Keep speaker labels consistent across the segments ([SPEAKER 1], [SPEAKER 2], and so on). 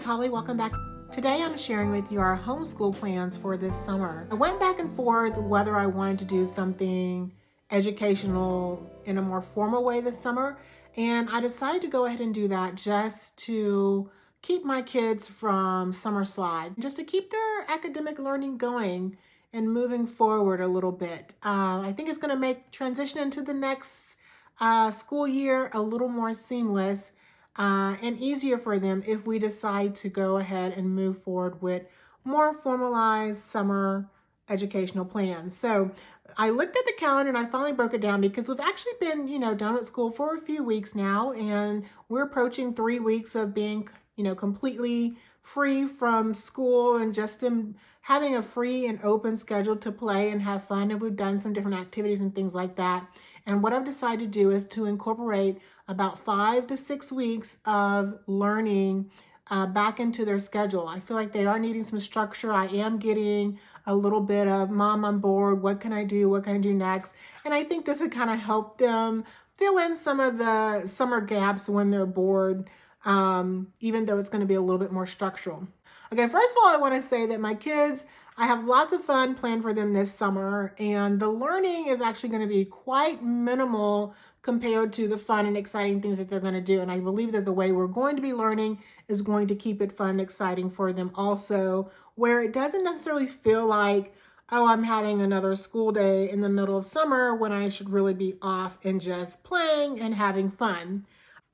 [SPEAKER 1] Holly, welcome back. Today I'm sharing with you our homeschool plans for this summer. I went back and forth whether I wanted to do something educational in a more formal way this summer, and I decided to go ahead and do that just to keep my kids from summer slide, just to keep their academic learning going and moving forward a little bit. I think it's going to make transition into the next school year a little more seamless and easier for them if we decide to go ahead and move forward with more formalized summer educational plans. So I looked at the calendar and I finally broke it down because we've actually been, down at school for a few weeks now, and we're approaching 3 weeks of being, completely free from school and just them having a free and open schedule to play and have fun. And we've done some different activities and things like that. And what I've decided to do is to incorporate about 5 to 6 weeks of learning back into their schedule. I feel like they are needing some structure. I am getting a little bit of mom on board. What can I do? What can I do next? And I think this would kind of help them fill in some of the summer gaps when they're bored, even though it's going to be a little bit more structural. Okay, first of all, I want to say that my kids, I have lots of fun planned for them this summer, and the learning is actually going to be quite minimal compared to the fun and exciting things that they're going to do. And I believe that the way we're going to be learning is going to keep it fun and exciting for them also, where it doesn't necessarily feel like, oh, I'm having another school day in the middle of summer when I should really be off and just playing and having fun.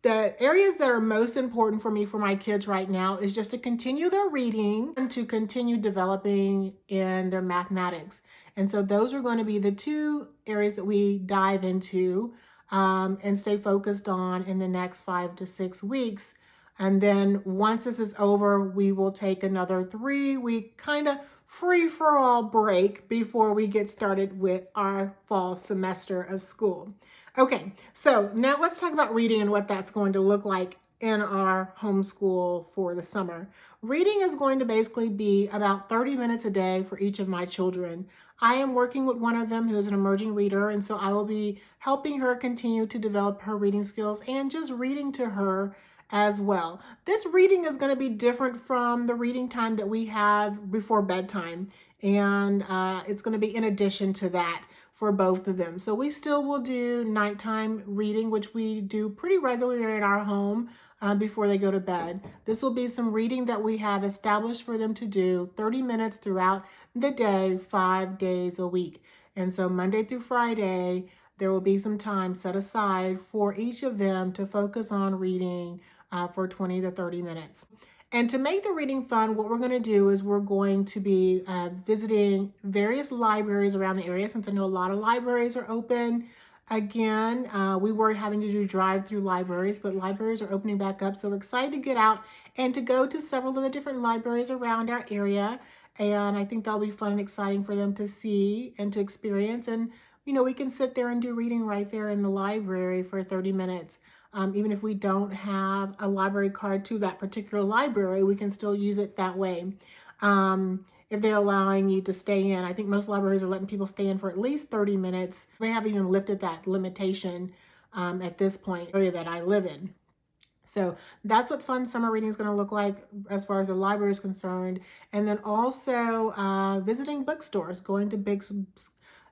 [SPEAKER 1] The areas that are most important for me for my kids right now is just to continue their reading and to continue developing in their mathematics. And so those are going to be the two areas that we dive into and stay focused on in the next 5 to 6 weeks. And then once this is over, we will take another 3-week kind of free-for-all break before we get started with our fall semester of school. Okay, so now let's talk about reading and what that's going to look like in our homeschool for the summer. Reading is going to basically be about 30 minutes a day for each of my children. I am working with one of them who is an emerging reader, and so I will be helping her continue to develop her reading skills and just reading to her as well. This reading is going to be different from the reading time that we have before bedtime, and it's going to be in addition to that for both of them. So we still will do nighttime reading, which we do pretty regularly in our home before they go to bed. This will be some reading that we have established for them to do 30 minutes throughout the day, 5 days a week. And so Monday through Friday, there will be some time set aside for each of them to focus on reading for 20 to 30 minutes. And to make the reading fun, what we're going to do is we're going to be visiting various libraries around the area, since I know a lot of libraries are open. Again, we were having to do drive-through libraries, but libraries are opening back up. So we're excited to get out and to go to several of the different libraries around our area. And I think that'll be fun and exciting for them to see and to experience. And, we can sit there and do reading right there in the library for 30 minutes. Even if we don't have a library card to that particular library, we can still use it that way. If they're allowing you to stay in, I think most libraries are letting people stay in for at least 30 minutes. They haven't even lifted that limitation at this point, area that I live in. So that's what fun summer reading is going to look like as far as the library is concerned. And then also visiting bookstores,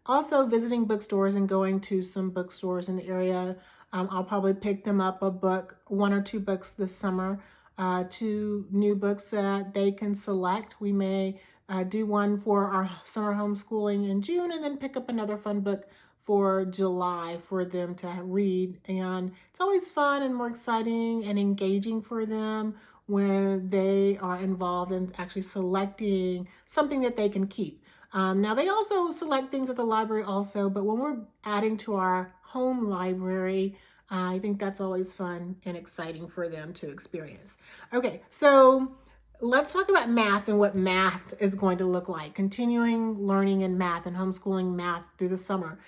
[SPEAKER 1] visiting bookstores and going to some bookstores in the area. I'll probably pick them up a book, 1 or 2 books this summer, 2 new books that they can select. We may do one for our summer homeschooling in June and then pick up another fun book for July for them to read. And it's always fun and more exciting and engaging for them when they are involved in actually selecting something that they can keep. Now they also select things at the library also, but when we're adding to our home library, I think that's always fun and exciting for them to experience. Okay, so let's talk about math and what math is going to look like, continuing learning in math and homeschooling math through the summer.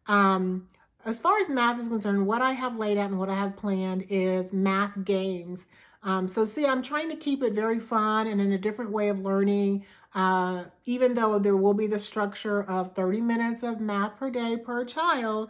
[SPEAKER 1] As far as math is concerned, what I have laid out and what I have planned is math games. So see, I'm trying to keep it very fun and in a different way of learning, even though there will be the structure of 30 minutes of math per day per child.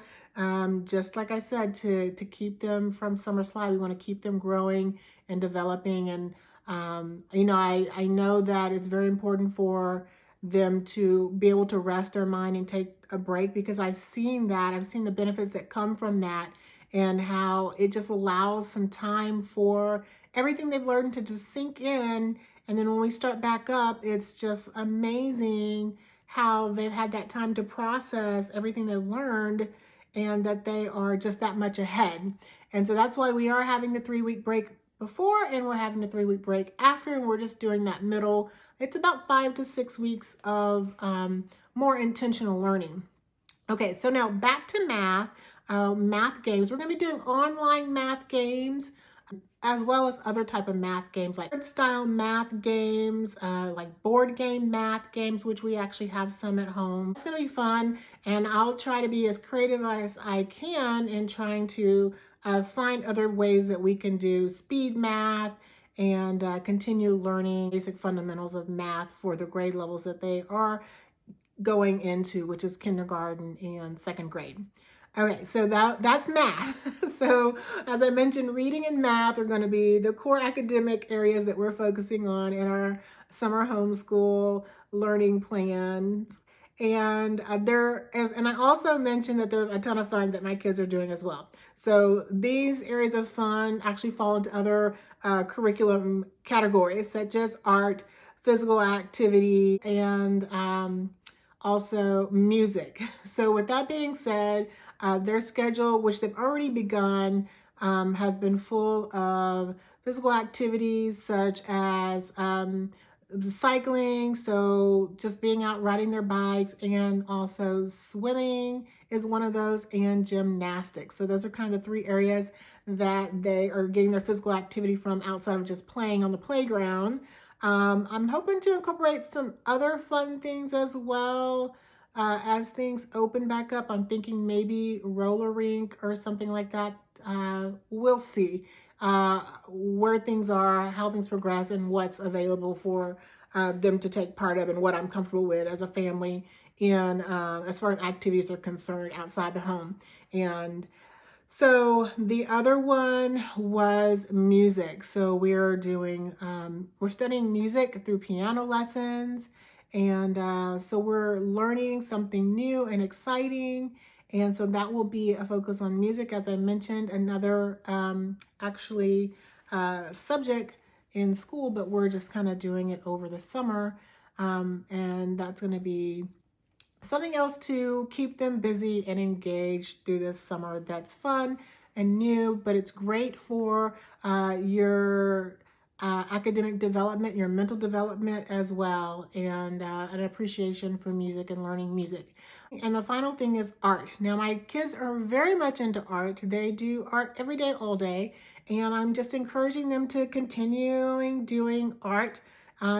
[SPEAKER 1] Just like I said, to keep them from summer slide, we want to keep them growing and developing and I know that it's very important for them to be able to rest their mind and take a break, because I've seen that. I've seen the benefits that come from that, and how it just allows some time for everything they've learned to just sink in. And then when we start back up, it's just amazing how they've had that time to process everything they've learned, and that they are just that much ahead. And so that's why we are having the 3-week break before, and we're having a 3-week break after, and we're just doing that middle. It's about 5 to 6 weeks of more intentional learning. Okay, so now back to math. Math games. We're going to be doing online math games, as well as other type of math games, like style math games, like board game math games, which we actually have some at home. It's going to be fun, and I'll try to be as creative as I can in trying to find other ways that we can do speed math and continue learning basic fundamentals of math for the grade levels that they are going into, which is kindergarten and second grade. Okay, so that's math. So as I mentioned, reading and math are going to be the core academic areas that we're focusing on in our summer homeschool learning plans. And and I also mentioned that there's a ton of fun that my kids are doing as well. So these areas of fun actually fall into other curriculum categories, such as art, physical activity, and also music. So with that being said, their schedule, which they've already begun, has been full of physical activities such as cycling, so just being out riding their bikes, and also swimming is one of those, and gymnastics. So those are kind of the 3 areas that they are getting their physical activity from outside of just playing on the playground. I'm hoping to incorporate some other fun things as well as things open back up. I'm thinking maybe roller rink or something like that. We'll see where things are, how things progress, and what's available for them to take part of, and what I'm comfortable with as a family in as far as activities are concerned outside the home. And so the other one was music. So we're studying music through piano lessons. And so we're learning something new and exciting. And so that will be a focus on music, as I mentioned, another subject in school, but we're just kind of doing it over the summer. And that's going to be something else to keep them busy and engaged through this summer. That's fun and new, but it's great for your academic development, your mental development as well, and an appreciation for music and learning music. And the final thing is art. Now, my kids are very much into art. They do art every day, all day, and I'm just encouraging them to continuing doing art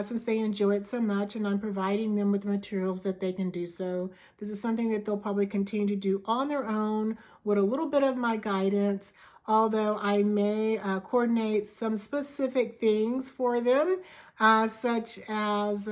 [SPEAKER 1] since they enjoy it so much, and I'm providing them with materials that they can do so. This is something that they'll probably continue to do on their own with a little bit of my guidance, although I may coordinate some specific things for them, such as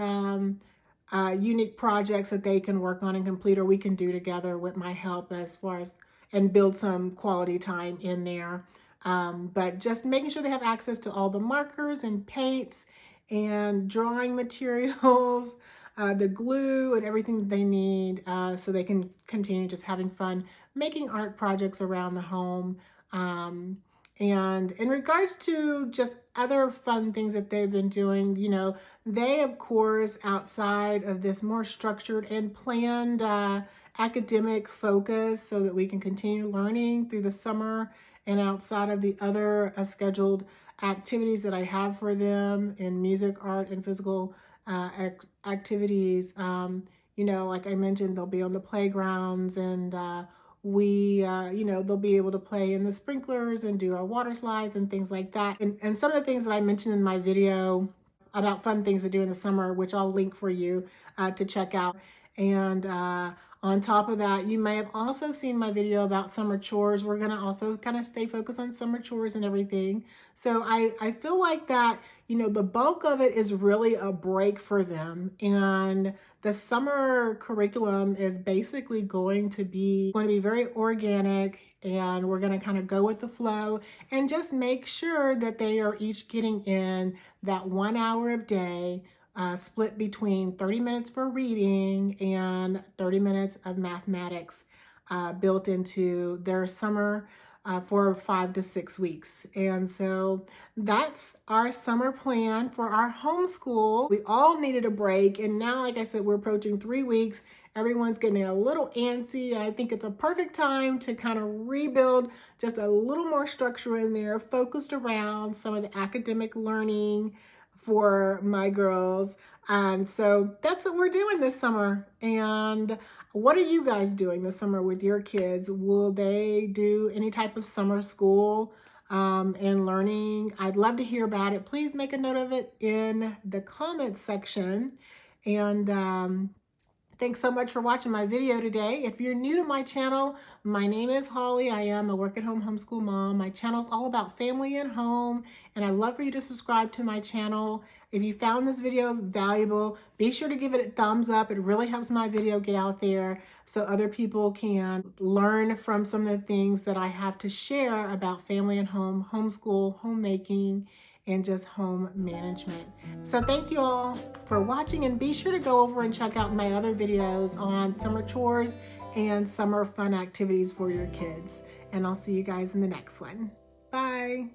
[SPEAKER 1] unique projects that they can work on and complete, or we can do together with my help, as far as, and build some quality time in there. But just making sure they have access to all the markers and paints and drawing materials, the glue, and everything that they need, so they can continue just having fun making art projects around the home. And in regards to just other fun things that they've been doing, they, of course, outside of this more structured and planned academic focus, so that we can continue learning through the summer, and outside of the other scheduled activities that I have for them in music, art, and physical activities. Like I mentioned, they'll be on the playgrounds, and they'll be able to play in the sprinklers and do our water slides and things like that. And some of the things that I mentioned in my video about fun things to do in the summer, which I'll link for you to check out. And on top of that, you may have also seen my video about summer chores. We're going to also kind of stay focused on summer chores and everything. So I feel like that, the bulk of it is really a break for them. And the summer curriculum is basically going to be very organic and we're going to kind of go with the flow and just make sure that they are each getting in that 1 hour of day, split between 30 minutes for reading and 30 minutes of mathematics, built into their summer for 5 to 6 weeks. And so that's our summer plan for our homeschool. We all needed a break, and now, like I said, we're approaching 3 weeks. Everyone's getting a little antsy, and I think it's a perfect time to kind of rebuild just a little more structure in there, focused around some of the academic learning for my girls. And so that's what we're doing this summer. And what are you guys doing this summer with your kids? Will they do any type of summer school and learning? I'd love to hear about it. Please make a note of it in the comments section. And thanks so much for watching my video today. If you're new to my channel, my name is Holly. I am a work-at-home homeschool mom. My channel is all about family and home, and I'd love for you to subscribe to my channel. If you found this video valuable, be sure to give it a thumbs up. It really helps my video get out there so other people can learn from some of the things that I have to share about family and home, homeschool, homemaking, and just home management. So thank you all for watching, and be sure to go over and check out my other videos on summer chores and summer fun activities for your kids. And I'll see you guys in the next one. Bye.